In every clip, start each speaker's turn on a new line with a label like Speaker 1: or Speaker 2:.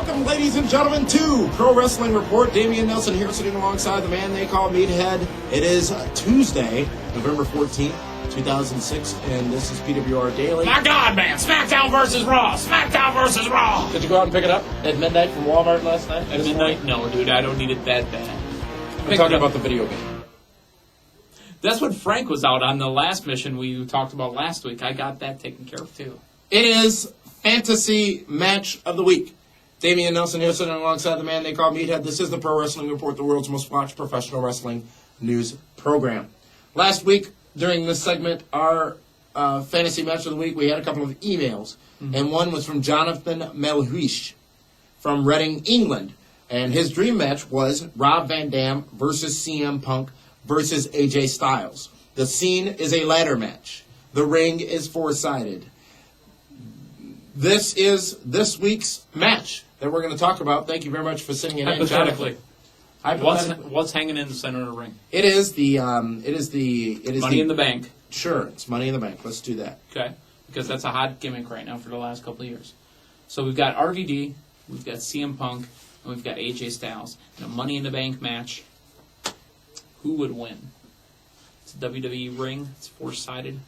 Speaker 1: Welcome, ladies and gentlemen, to Pro Wrestling Report. Damian Nelson here, sitting alongside the man they call Meathead. It is Tuesday, November 14th, 2006, and this is PWR Daily.
Speaker 2: My God, man! SmackDown versus Raw! SmackDown versus Raw!
Speaker 1: Did you go out and pick it up at midnight from Walmart last night?
Speaker 2: At midnight? No, dude, I don't need it that bad.
Speaker 1: I'm talking about the video game.
Speaker 2: That's what Frank was out on the last mission we talked about last week. I got that taken care of, too.
Speaker 1: It is Fantasy Match of the Week. Damian Nelson here, sitting alongside the man they call Meathead. This is the Pro Wrestling Report, the world's most watched professional wrestling news program. Last week, during this segment, our Fantasy Match of the Week, we had a couple of emails. And one was from Jonathan Melhuish from Reading, England. And his dream match was Rob Van Dam versus CM Punk versus AJ Styles. The scene is a ladder match. The ring is four-sided. This is this week's match that we're going to talk about. Thank you very much for sitting in.
Speaker 2: Hypothetically. What's hanging in the center of the ring?
Speaker 1: It is the
Speaker 2: Money in the Bank.
Speaker 1: Sure, it's Money in the Bank. Let's do that.
Speaker 2: Okay, because that's a hot gimmick right now for the last couple of years. So we've got RVD, we've got CM Punk, and we've got AJ Styles in a Money in the Bank match. Who would win? It's a WWE ring. It's four-sided.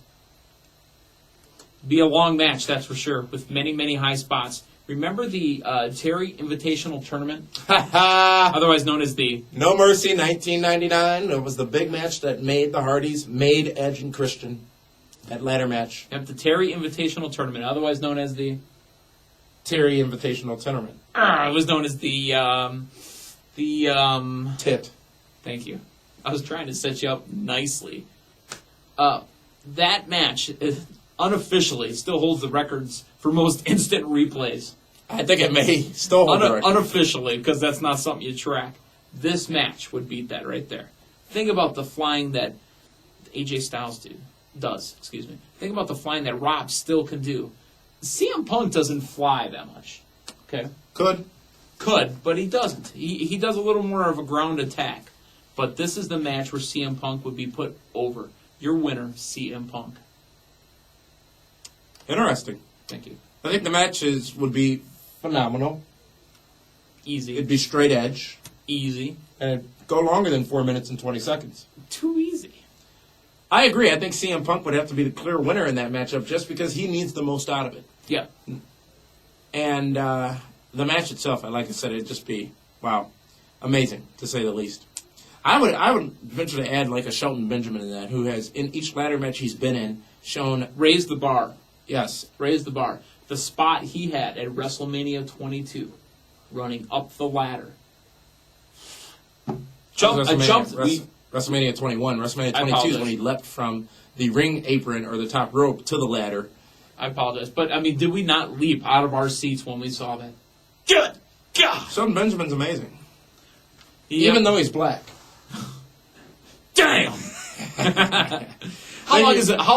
Speaker 2: Be a long match, that's for sure, with many, many high spots. Remember the Terry Invitational Tournament? Otherwise known as the
Speaker 1: No Mercy 1999. It was the big match that made the Hardys, made Edge and Christian. That ladder match.
Speaker 2: Yep, the Terry Invitational Tournament, otherwise known as the
Speaker 1: Terry Invitational Tournament.
Speaker 2: It was known as the
Speaker 1: Tit.
Speaker 2: Thank you. I was trying to set you up nicely. That match unofficially still holds the records for most instant replays.
Speaker 1: I think it may still hold the record.
Speaker 2: Unofficially, because that's not something you track. This match would beat that right there. Think about the flying that AJ Styles does. Think about the flying that Rob still can do. CM Punk doesn't fly that much. Okay?
Speaker 1: Could,
Speaker 2: but he doesn't. He does a little more of a ground attack. But this is the match where CM Punk would be put over. Your winner, CM Punk.
Speaker 1: Interesting.
Speaker 2: Thank you.
Speaker 1: I think the matches would be phenomenal.
Speaker 2: Easy.
Speaker 1: It'd be straight edge.
Speaker 2: Easy.
Speaker 1: And it'd go longer than 4 minutes and 20 seconds.
Speaker 2: Too easy.
Speaker 1: I agree. I think CM Punk would have to be the clear winner in that matchup just because he needs the most out of it.
Speaker 2: Yeah.
Speaker 1: And the match itself, like I said, it'd just be, wow, amazing, to say the least. I would venture to add like a Shelton Benjamin in that, who has, in each ladder match he's been in, shown...
Speaker 2: Raise the bar.
Speaker 1: Yes.
Speaker 2: Raise the bar. The spot he had at WrestleMania 22, running up the ladder.
Speaker 1: WrestleMania 21. WrestleMania 22 is when he leapt from the ring apron or the top rope to the ladder.
Speaker 2: I apologize. But, I mean, did we not leap out of our seats when we saw that? Good God!
Speaker 1: Shelton Benjamin's amazing. Even though he's black.
Speaker 2: Damn! How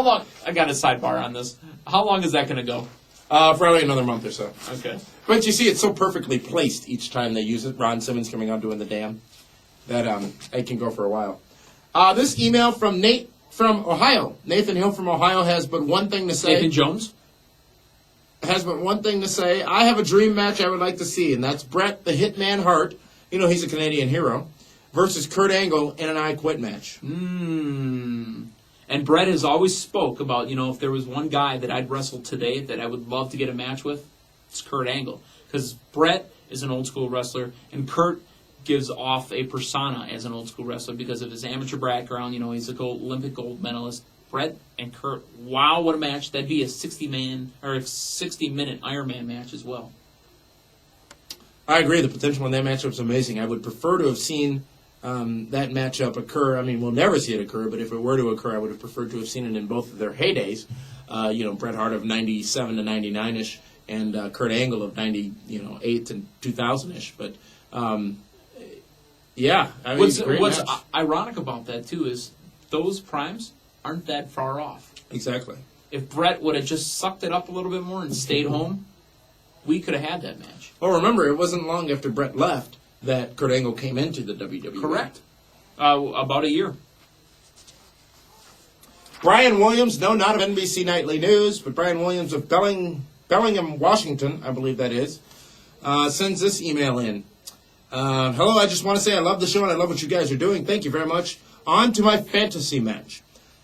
Speaker 2: long, I got a sidebar on this. How long is that going to go?
Speaker 1: Probably another month or so.
Speaker 2: Okay.
Speaker 1: But you see, it's so perfectly placed each time they use it. Ron Simmons coming out doing the dam. That it can go for a while. This email from Nate from Ohio. Nathan Hill from Ohio has but one thing to say.
Speaker 2: Nathan Jones?
Speaker 1: Has but one thing to say. I have a dream match I would like to see, and that's Bret the Hitman Hart. You know, he's a Canadian hero. Versus Kurt Angle in an I Quit match.
Speaker 2: And Bret has always spoke about, if there was one guy that I'd wrestle today that I would love to get a match with, it's Kurt Angle. Because Bret is an old school wrestler, and Kurt gives off a persona as an old school wrestler because of his amateur background. He's a Olympic gold medalist. Bret and Kurt, wow, what a match. That'd be a 60-minute Iron Man match as well.
Speaker 1: I agree. The potential in that matchup is amazing. I would prefer to have seen that matchup occur. I mean, we'll never see it occur, but if it were to occur, I would have preferred to have seen it in both of their heydays. Bret Hart of 97 to 99-ish and Kurt Angle of 98 to 2000-ish. But, yeah. I mean,
Speaker 2: what's ironic about that, too, is those primes aren't that far off.
Speaker 1: Exactly.
Speaker 2: If Bret would have just sucked it up a little bit more and stayed home, we could have had that match.
Speaker 1: Well, remember, it wasn't long after Bret left that Kurt Angle came into the WWE.
Speaker 2: Correct. About a year.
Speaker 1: Brian Williams, no, not of NBC Nightly News, but Brian Williams of Bellingham, Washington, I believe that is, sends this email in. Hello, I just want to say I love the show and I love what you guys are doing. Thank you very much. On to my fantasy match.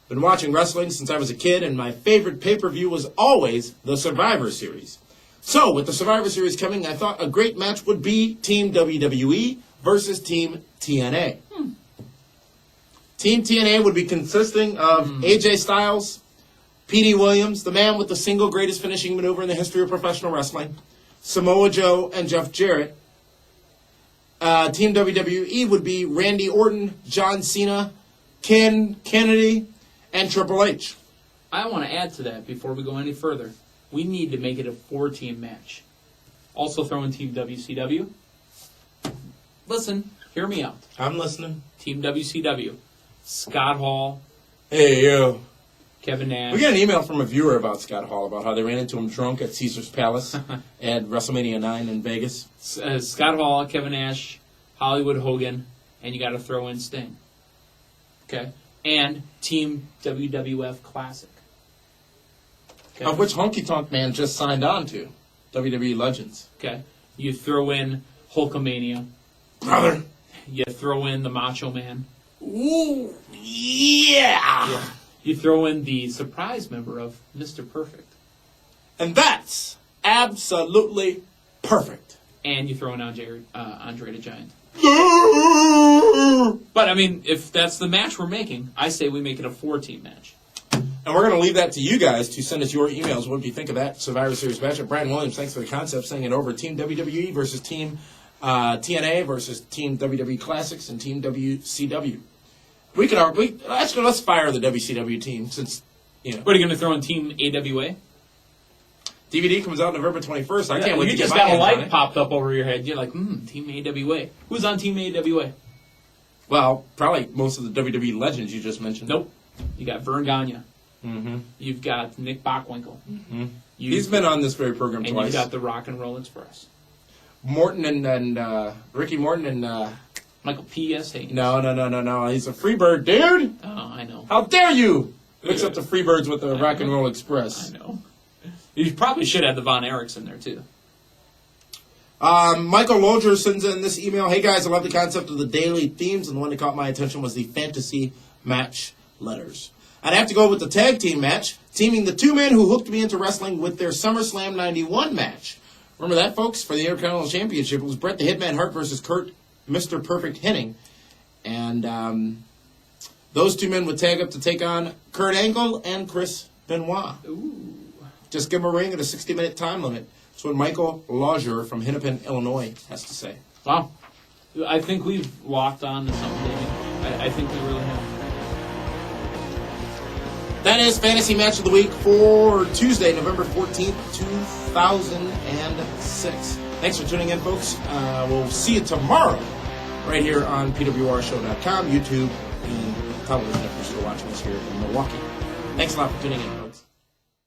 Speaker 1: Been watching wrestling since I was a kid, and my favorite pay-per-view was always the Survivor Series. So, with the Survivor Series coming, I thought a great match would be Team WWE versus Team TNA. Team TNA would be consisting of AJ Styles, Petey Williams, the man with the single greatest finishing maneuver in the history of professional wrestling, Samoa Joe, and Jeff Jarrett. Team WWE would be Randy Orton, John Cena, Ken Kennedy, and Triple H.
Speaker 2: I want to add to that before we go any further. We need to make it a 4-team match. Also throw in Team WCW. Listen, hear me out.
Speaker 1: I'm listening.
Speaker 2: Team WCW. Scott Hall,
Speaker 1: Hey, yo.
Speaker 2: Kevin Nash.
Speaker 1: We got an email from a viewer about Scott Hall, about how they ran into him drunk at Caesar's Palace at WrestleMania 9 in Vegas.
Speaker 2: Scott Hall, Kevin Nash, Hollywood Hogan, and you got to throw in Sting. Okay? And Team WWF Classic. Okay?
Speaker 1: Of which Honky Tonk Man just signed on to. WWE Legends.
Speaker 2: Okay? You throw in Hulkamania.
Speaker 1: Brother.
Speaker 2: You throw in the Macho Man.
Speaker 1: Ooh, yeah.
Speaker 2: You throw in the surprise member of Mr. Perfect.
Speaker 1: And that's absolutely perfect.
Speaker 2: And you throw in Andre the Giant. But, I mean, if that's the match we're making, I say we make it a 4-team match.
Speaker 1: And we're going to leave that to you guys to send us your emails. What do you think of that Survivor Series matchup? Brian Williams, thanks for the concept. Sending it over. Team WWE versus Team TNA versus Team WWE Classics and Team WCW. Let's fire the WCW team since, you know.
Speaker 2: What, are you going to throw in Team AWA?
Speaker 1: DVD comes out November 21st. I can't wait to
Speaker 2: You
Speaker 1: get
Speaker 2: just
Speaker 1: my
Speaker 2: got a
Speaker 1: hands on
Speaker 2: light
Speaker 1: it.
Speaker 2: popped up over your head. You're like, Team AWA. Who's on Team AWA?
Speaker 1: Well, probably most of the WWE legends you just mentioned.
Speaker 2: Nope. You got Vern Gagne.
Speaker 1: Mm-hmm.
Speaker 2: You've got Nick Bockwinkel.
Speaker 1: Mm-hmm. He's been on this very program
Speaker 2: and
Speaker 1: twice.
Speaker 2: you've got the Rock and Roll Express.
Speaker 1: Morton and Ricky Morton and...
Speaker 2: Michael P.S. Haynes.
Speaker 1: No. He's a Freebird, dude.
Speaker 2: Oh, I know.
Speaker 1: How dare you mix up the Freebirds with the Rock and Roll Express.
Speaker 2: I know. You probably should have the Von Erichs in there, too.
Speaker 1: Michael Loger sends in this email. Hey, guys, I love the concept of the daily themes, and the one that caught my attention was the fantasy match letters. I'd have to go with the tag team match, teaming the two men who hooked me into wrestling with their SummerSlam 91 match. Remember that, folks? For the Intercontinental Championship, it was Bret the Hitman Hart versus Kurt Mr. Perfect Hennig. And those two men would tag up to take on Kurt Angle and Chris Benoit.
Speaker 2: Ooh.
Speaker 1: Just give them a ring at a 60-minute time limit. That's what Michael Loger from Hennepin, Illinois has to say.
Speaker 2: Wow. I think we've locked on to something, David. I think we really have.
Speaker 1: That is Fantasy Match of the Week for Tuesday, November 14th, 2006. Thanks for tuning in, folks. We'll see you tomorrow right here on PWRshow.com, YouTube, and television if you're still watching us here in Milwaukee. Thanks a lot for tuning in, folks.